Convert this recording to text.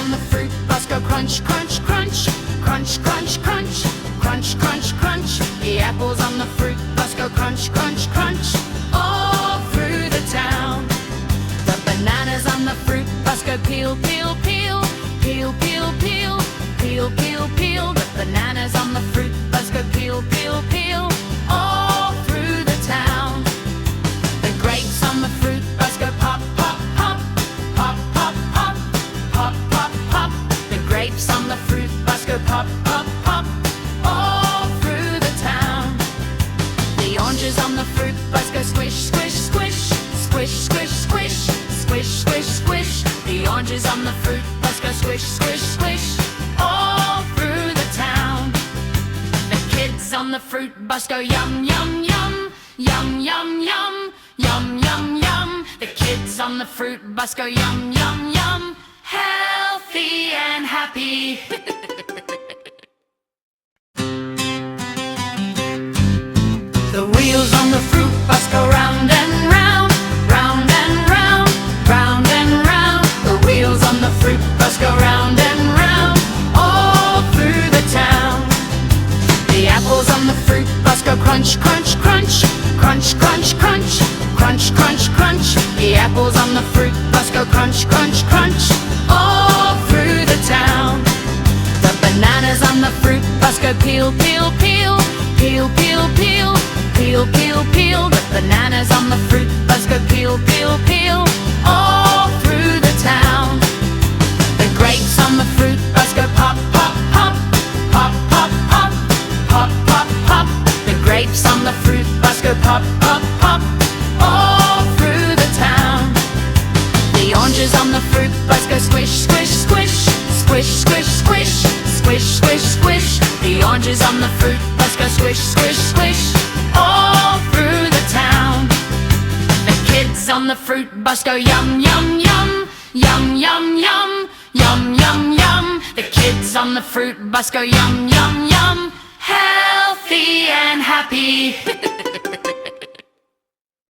on the fruit bus go crunch, crunch, crunch, crunch, crunch, crunch, crunch, crunch, crunch. The apples on the fruit bus go crunch, crunch, crunch, all through the town. The bananas on the fruit bus go peel, peel, peel, peel, peel, peel, peel, peel, peel. The bananas on the fruit bus go peel, peel, peel, all through the town. The grapes on the fruit bus go pop, pop, pop, pop, pop, pop, pop, pop, pop. The grapes on the fruit bus go pop, pop, pop, all through the town. The oranges on the fruit bus go squish, squish, squish, squish, squish, squish, squish, squish, squish. The oranges on the fruit bus go squish, squish, squish, all through the town. The kids on the fruit bus go yum, yum, yum, yum, yum, yum, yum, yum, yum. The kids on the fruit bus go yum, yum, yum, healthy and happy. The wheels on the fruit bus go round and round, round and round, round and round. The wheels on the fruit bus go round and round, all through the town. The apples on the fruit bus go crunch, crunch, crunch, crunch, crunch, crunch, crunch, crunch, crunch. The apples on the fruit bus go crunch, crunch, crunch, all through the town. The bananas on the fruit bus go peel, peel, peel, peel, peel, peel, peel, peel, peel. The bananas on the fruit bus go peel, peel, peel, all through the town. The grapes on the fruit bus go pop, pop, pop, pop, pop, pop, pop, pop, pop. The grapes on the fruit bus go pop, pop, pop, all through the town. The oranges on the fruit bus go squish, squish, squish, squish, squish, squish, squish, squish, squish. The oranges on the fruit bus go squish, squish, squish, all through the town. The kids on the fruit bus go yum, yum, yum, yum, yum, yum, yum, yum, yum. The kids on the fruit bus go yum, yum, yum, healthy and happy.